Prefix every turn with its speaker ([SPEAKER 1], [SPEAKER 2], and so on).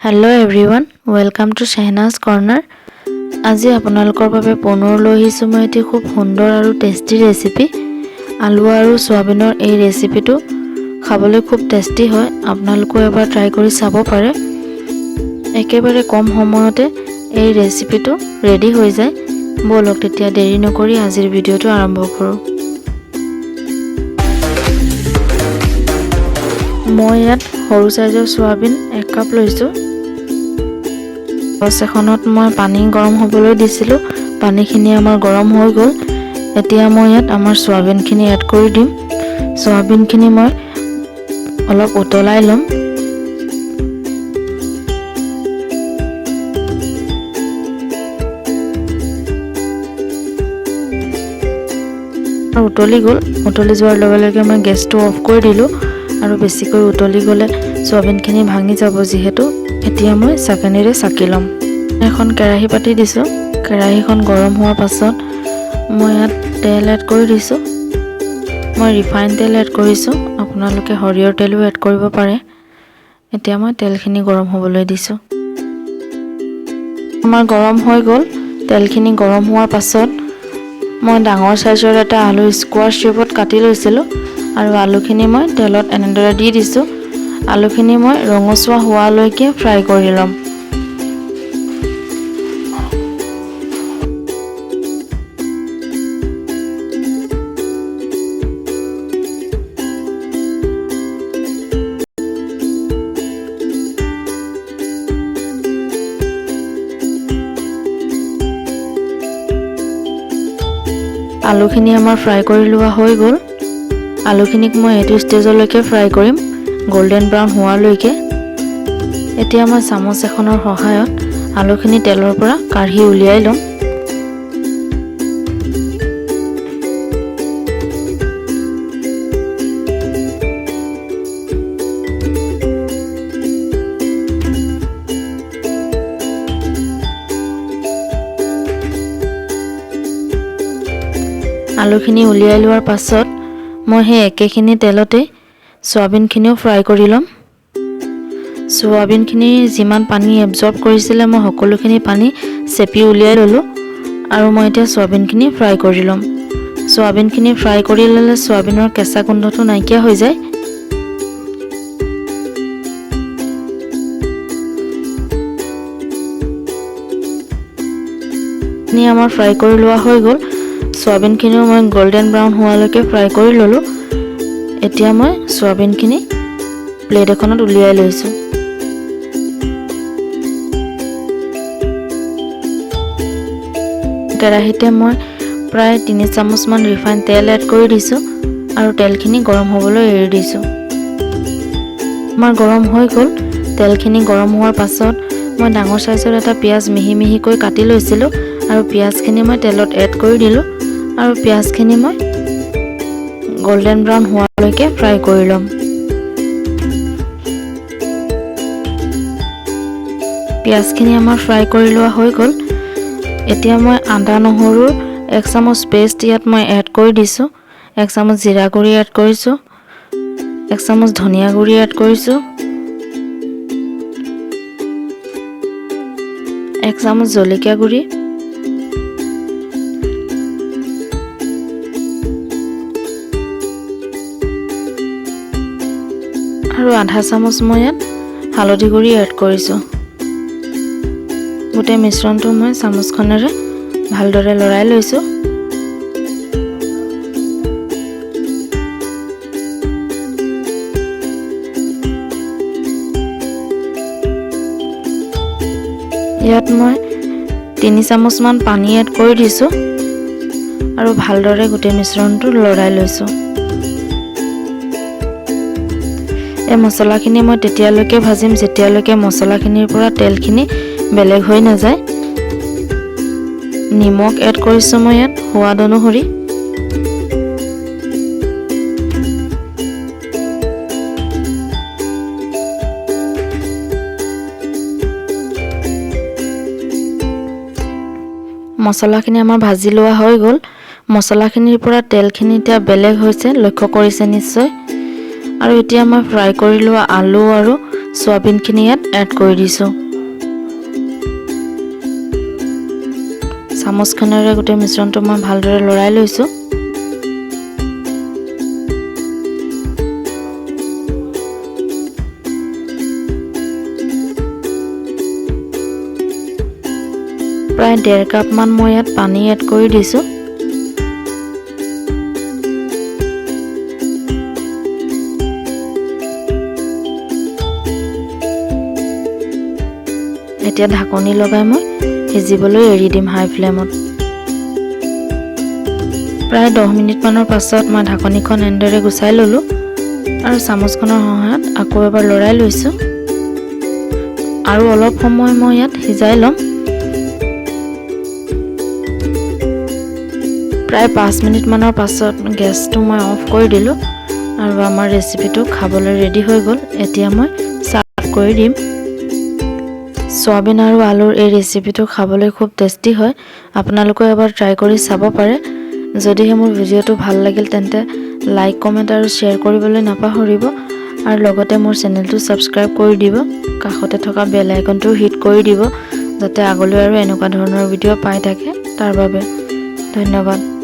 [SPEAKER 1] Hello everyone, welcome to Shehna's Corner. আজি আপোনালোকৰ বাবে পুনৰ লৈ আহিছো মই এটি খুব সুন্দৰ আৰু টেষ্টি ৰেচিপি। আলু আৰু সোয়াবিনৰ এই ৰেচিপিটো খাবলৈ খুব টেষ্টি হয়। আপোনালোকে এবাৰ ট্ৰাই কৰি চাব পাৰে। একেবাৰে কম সময়তে এই ৰেচিপিটো ৰেডি হৈ যায়। বলক তেতিয়া দেৰি নকৰি আজিৰ ভিডিওটো আৰম্ভ কৰোঁ। মই ইয়াত সৰু সাইজৰ সোয়াবিন 1 কাপ লৈছো। এখনত মই পানী গৰম হ'বলৈ দিছিলো। পানীখিনি আমাৰ গৰম হৈ গ'ল। এতিয়া মই ইয়াত আমাৰ সোয়াবিনখিনি এড কৰি দিম। সোয়াবিনখিনি মই অলপ উতলাই লম। উতলি গ'ল। উতলি যোৱাৰ লগে লগে মই গেছটো অফ কৰি দিলো আৰু বেছিকৈ উতলি গ'লে সোয়াবিনখিনি ভাঙি যাব যিহেতু এতিয়া মই চাকনিৰে চাকি লম। এখন কেৰাহী পাতি দিছো। কেৰাহীখন গৰম হোৱাৰ পাছত মই ইয়াত তেল এড কৰি দিছো। মই ৰিফাইন তেল এড কৰিছো। আপোনালোকে হৰিয়ৰ তেলো এড কৰিব পাৰে। এতিয়া মই তেলখিনি গৰম হ'বলৈ দিছো। আমাৰ গৰম হৈ গ'ল। তেলখিনি গৰম হোৱাৰ পাছত মই ডাঙৰ সাইজৰ এটা আলু স্কোয়াৰ শেপত কাটি লৈছিলো আৰু আলুখিনি মই তেলত এনেদৰে দি দিছো। আলুখিনি মই ৰঙচুৱা হোৱালৈকে ফ্ৰাই কৰি লম। আলুখিনি আমাৰ ফ্ৰাই কৰি লোৱা হৈ গ'ল। আলুখিনিক মই এইটো ষ্টেজলৈকে ফ্ৰাই কৰিম গোল্ডেন ব্ৰাউন হোৱালৈকে। এতিয়া মই চামুচ এখনৰ সহায়ত আলুখিনি তেলৰ পৰা কাঢ়ি উলিয়াই লম। আলুখিনি উলিয়াই লোৱাৰ পাছত মই সেই একেখিনি তেলতে সোয়াবিনখিনিও ফ্ৰাই কৰি লম। সোয়াবিনখিনি যিমান পানী এবজৰ্ব কৰিছিলে মই সকলোখিনি পানী চেপি উলিয়াই ললো আৰু মই এতিয়া সোয়াবিনখিনি ফ্ৰাই কৰি লম। সোয়াবিনখিনি ফ্ৰাই কৰি ল'লে সোয়াবিনৰ কেঁচা গোন্ধটো নাইকিয়া হৈ যায়। আমাৰ ফ্ৰাই কৰি লোৱা হৈ গ'ল। সোয়াবিনখিনিও মই গোল্ডেন ব্ৰাউন হোৱালৈকে ফ্ৰাই কৰি ললো। এতিয়া মই সোয়াবিনখিনি প্লেট এখনত উলিয়াই লৈছো। কেৰাহীতে মই প্ৰায় 3 চামুচ মান ৰিফাইন তেল এড কৰি দিছো আৰু তেলখিনি গৰম হ'বলৈ এৰি দিছো। আমাৰ গৰম হৈ গ'ল। তেলখিনি গৰম হোৱাৰ পাছত মই ডাঙৰ সাইজৰ এটা পিয়াজ মিহি মিহিকৈ কাটি লৈছিলো আৰু পিয়াজখিনি মই তেলত এড কৰি দিলো আৰু পিয়াজখিনি মই গোল্ডেন ব্ৰাউন হোৱালৈকে ফ্ৰাই কৰি লম। পিয়াজখিনি আমাৰ ফ্ৰাই কৰি লোৱা হৈ গ'ল। এতিয়া মই আদা নহৰুৰ 1 চামুচ পেষ্ট ইয়াত মই এড কৰি দিছো। 1 চামুচ জিৰা গুৰি এড কৰিছো। 1 চামুচ ধনিয়া গুৰি এড কৰিছো। 1 চামুচ জলকীয়া গুৰি, আৰু আধা চামুচ মই ইয়াত হালধি গুৰি এড কৰিছো। গোটেই মিশ্ৰণটো মই চামুচখনেৰে ভালদৰে লৰাই লৈছো। ইয়াত মই 3 চামুচ মান পানী এড কৰি দিছো আৰু ভালদৰে গোটেই মিশ্ৰণটো লৰাই লৈছো। এই মছলাখিনি মই তেতিয়ালৈকে ভাজিম যেতিয়ালৈকে মছলাখিনিৰ পৰা তেলখিনি বেলেগ হৈ নাযায়। নিমখ এড কৰিছো মই ইয়াত সোৱাদ অনুসৰি। মছলাখিনি আমাৰ ভাজি লোৱা হৈ গ'ল। মছলাখিনিৰ পৰা তেলখিনি এতিয়া বেলেগ হৈছে, লক্ষ্য কৰিছে নিশ্চয়। আৰু এতিয়া মই ফ্ৰাই কৰি লোৱা আলু আৰু সয়াবিনখিনি ইয়াত এড কৰি দিছোঁ। চামুচখনেৰে গোটেই মিশ্ৰণটো মই ভালদৰে লৰাই লৈছোঁ। প্ৰায় 1.5 কাপ মান মই ইয়াত পানী এড কৰি দিছোঁ। এতিয়া ঢাকনি লগাই মই সিজিবলৈ এৰি দিম হাই ফ্লেমত। প্ৰায় 10 মিনিট মানৰ পাছত মই ঢাকনিখন এনেদৰে গুচাই ল'লোঁ আৰু চামুচখনৰ সহায়ত আকৌ এবাৰ লৰাই লৈছোঁ আৰু অলপ সময় মই ইয়াত সিজাই ল'ম। প্ৰায় 5 মিনিট মানৰ পাছত গেছটো মই অফ কৰি দিলোঁ আৰু আমাৰ ৰেচিপিটো খাবলৈ ৰেডি হৈ গ'ল। এতিয়া মই চাৰ্ভ কৰি দিম। সয়াবিন আৰু আলুৰ এই ৰেচিপিটো খাবলৈ খুব টেষ্টি হয়। আপোনালোকে এবাৰ ট্ৰাই কৰি চাব পাৰে। যদিহে মোৰ ভিডিঅ'টো ভাল লাগিল তেন্তে লাইক, কমেণ্ট আৰু শ্বেয়াৰ কৰিবলৈ নাপাহৰিব আৰু লগতে মোৰ চেনেলটো ছাবস্ক্ৰাইব কৰি দিব। কাষতে থকা বেল আইকনটো হিট কৰি দিব যাতে আগলৈ আৰু এনেকুৱা ধৰণৰ ভিডিঅ' পাই থাকে তাৰ বাবে। ধন্যবাদ।